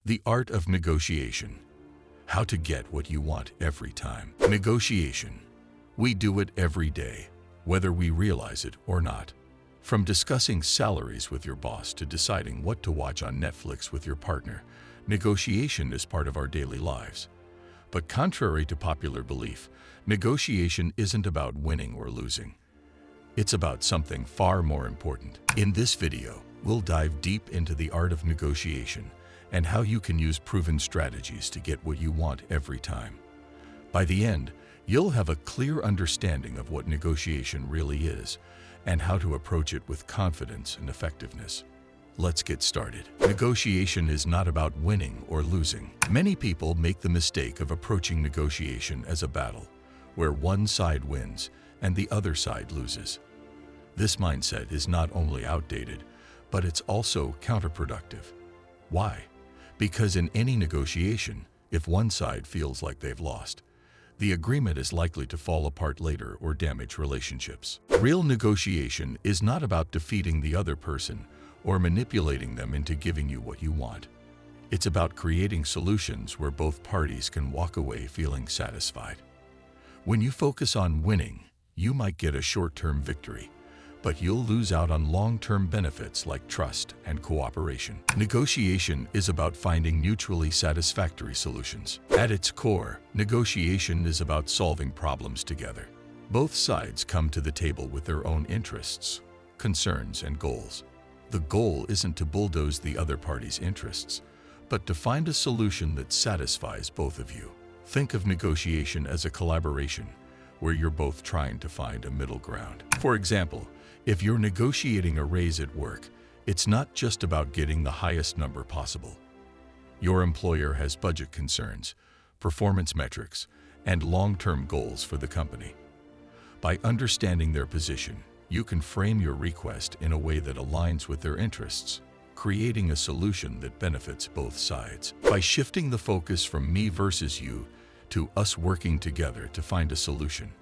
The art of negotiation. How to get what you want every time. Negotiation. We do it every day, whether we realize it or not. From discussing salaries with your boss to deciding what to watch on Netflix with your partner, negotiation is part of our daily lives. But contrary to popular belief, negotiation isn't about winning or losing. It's about something far more important. In this video, we'll dive deep into the art of negotiation and how you can use proven strategies to get what you want every time. By the end, you'll have a clear understanding of what negotiation really is and how to approach it with confidence and effectiveness. Let's get started. Negotiation is not about winning or losing. Many people make the mistake of approaching negotiation as a battle, where one side wins and the other side loses. This mindset is not only outdated, but it's also counterproductive. Why? Because in any negotiation, if one side feels like they've lost, the agreement is likely to fall apart later or damage relationships. Real negotiation is not about defeating the other person or manipulating them into giving you what you want. It's about creating solutions where both parties can walk away feeling satisfied. When you focus on winning, you might get a short-term victory, but you'll lose out on long-term benefits like trust and cooperation. Negotiation is about finding mutually satisfactory solutions. At its core, negotiation is about solving problems together. Both sides come to the table with their own interests, concerns, and goals. The goal isn't to bulldoze the other party's interests, but to find a solution that satisfies both of you. Think of negotiation as a collaboration, where you're both trying to find a middle ground. For example, if you're negotiating a raise at work, it's not just about getting the highest number possible. Your employer has budget concerns, performance metrics, and long-term goals for the company. By understanding their position, you can frame your request in a way that aligns with their interests, creating a solution that benefits both sides. By shifting the focus from me versus you to us working together to find a solution,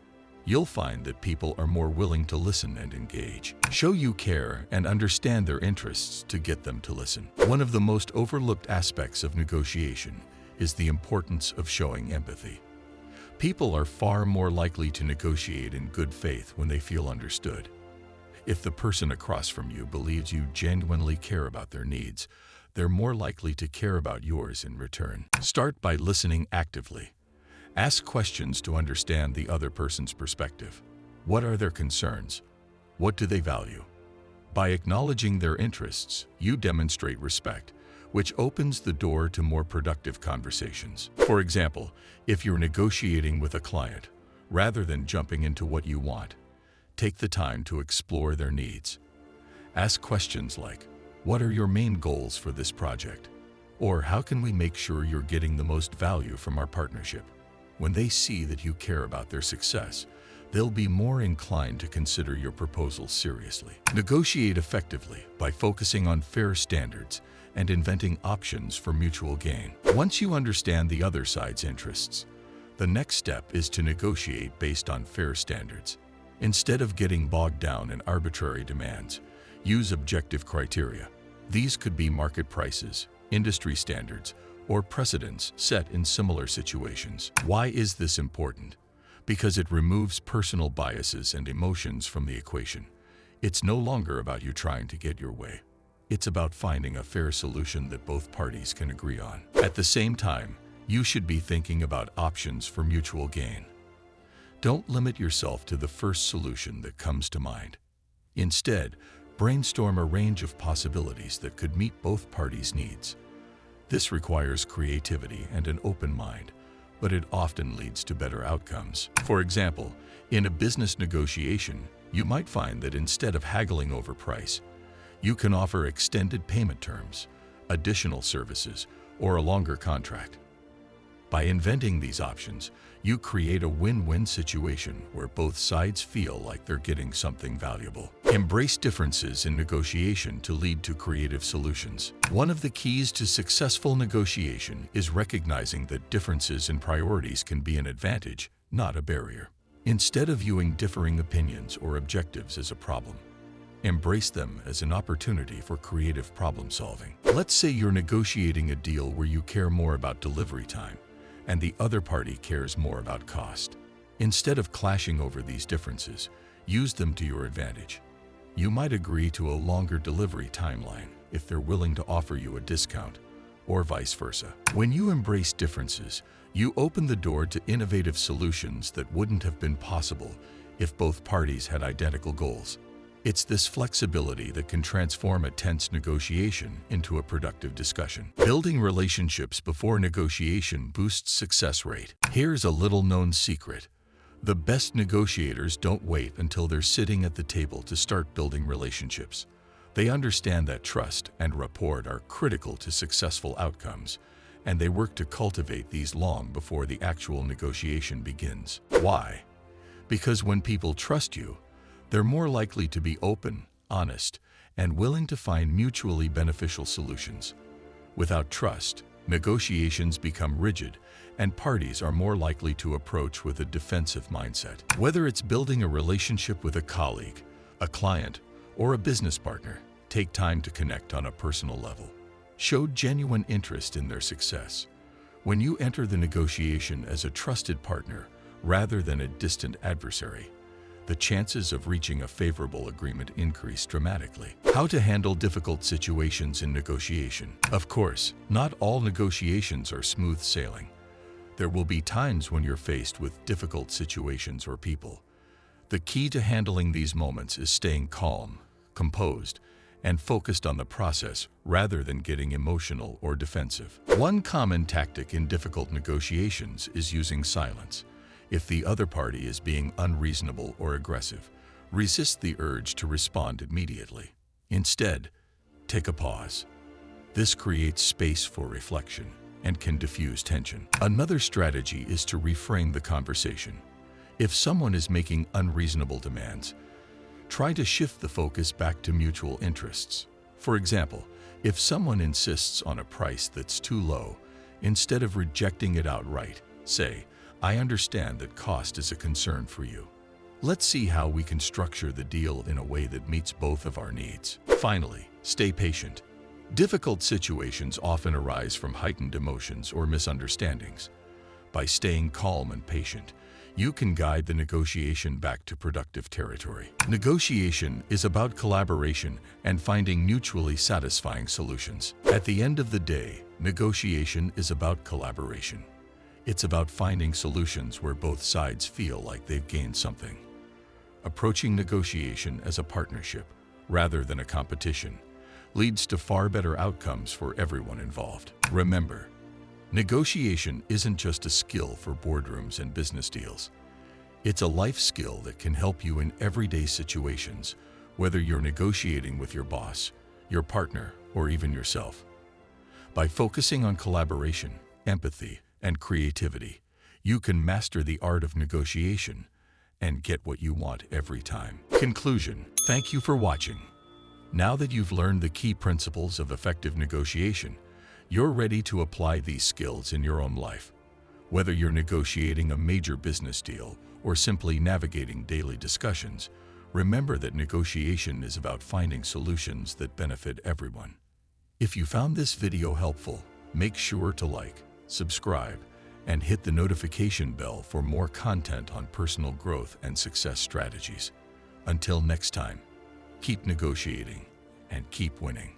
you'll find that people are more willing to listen and engage. Show you care and understand their interests to get them to listen. One of the most overlooked aspects of negotiation is the importance of showing empathy. People are far more likely to negotiate in good faith when they feel understood. If the person across from you believes you genuinely care about their needs, they're more likely to care about yours in return. Start by listening actively. Ask questions to understand the other person's perspective. What are their concerns? What do they value? By acknowledging their interests, you demonstrate respect, which opens the door to more productive conversations. For example, if you're negotiating with a client, rather than jumping into what you want, take the time to explore their needs. Ask questions like, what are your main goals for this project? Or how can we make sure you're getting the most value from our partnership? When they see that you care about their success, they'll be more inclined to consider your proposal seriously. Negotiate effectively by focusing on fair standards and inventing options for mutual gain. Once you understand the other side's interests, the next step is to negotiate based on fair standards. Instead of getting bogged down in arbitrary demands, use objective criteria. These could be market prices, industry standards, or precedents set in similar situations. Why is this important? Because it removes personal biases and emotions from the equation. It's no longer about you trying to get your way. It's about finding a fair solution that both parties can agree on. At the same time, you should be thinking about options for mutual gain. Don't limit yourself to the first solution that comes to mind. Instead, brainstorm a range of possibilities that could meet both parties' needs. This requires creativity and an open mind, but it often leads to better outcomes. For example, in a business negotiation, you might find that instead of haggling over price, you can offer extended payment terms, additional services, or a longer contract. By inventing these options, you create a win-win situation where both sides feel like they're getting something valuable. Embrace differences in negotiation to lead to creative solutions. One of the keys to successful negotiation is recognizing that differences in priorities can be an advantage, not a barrier. Instead of viewing differing opinions or objectives as a problem, Embrace them as an opportunity for creative problem solving. Let's say you're negotiating a deal where you care more about delivery time and the other party cares more about cost. Instead of clashing over these differences, use them to your advantage. You might agree to a longer delivery timeline if they're willing to offer you a discount, or vice versa. When you embrace differences, you open the door to innovative solutions that wouldn't have been possible if both parties had identical goals. It's this flexibility that can transform a tense negotiation into a productive discussion. Building relationships before negotiation boosts success rate. Here's a little-known secret. The best negotiators don't wait until they're sitting at the table to start building relationships. They understand that trust and rapport are critical to successful outcomes, and they work to cultivate these long before the actual negotiation begins. Why? Because when people trust you, they're more likely to be open, honest, and willing to find mutually beneficial solutions. Without trust, negotiations become rigid, and parties are more likely to approach with a defensive mindset. Whether it's building a relationship with a colleague, a client, or a business partner, take time to connect on a personal level. Show genuine interest in their success. When you enter the negotiation as a trusted partner rather than a distant adversary, the chances of reaching a favorable agreement increase dramatically. How to handle difficult situations in negotiation. Of course, not all negotiations are smooth sailing. There will be times when you're faced with difficult situations or people. The key to handling these moments is staying calm, composed, and focused on the process rather than getting emotional or defensive. One common tactic in difficult negotiations is using silence. If the other party is being unreasonable or aggressive, resist the urge to respond immediately. Instead, take a pause. This creates space for reflection and can diffuse tension. Another strategy is to reframe the conversation. If someone is making unreasonable demands, try to shift the focus back to mutual interests. For example, if someone insists on a price that's too low, instead of rejecting it outright, say, "I understand that cost is a concern for you. Let's see how we can structure the deal in a way that meets both of our needs." Finally, stay patient. Difficult situations often arise from heightened emotions or misunderstandings. By staying calm and patient, you can guide the negotiation back to productive territory. Negotiation is about collaboration and finding mutually satisfying solutions. At the end of the day, negotiation is about collaboration. It's about finding solutions where both sides feel like they've gained something. Approaching negotiation as a partnership, rather than a competition, leads to far better outcomes for everyone involved. Remember, negotiation isn't just a skill for boardrooms and business deals. It's a life skill that can help you in everyday situations, whether you're negotiating with your boss, your partner, or even yourself. By focusing on collaboration, empathy, and creativity, you can master the art of negotiation and get what you want every time. Conclusion. Thank you for watching. Now that you've learned the key principles of effective negotiation, you're ready to apply these skills in your own life. Whether you're negotiating a major business deal or simply navigating daily discussions, remember that negotiation is about finding solutions that benefit everyone. If you found this video helpful, make sure to like, subscribe, and hit the notification bell for more content on personal growth and success strategies. Until next time, keep negotiating and keep winning.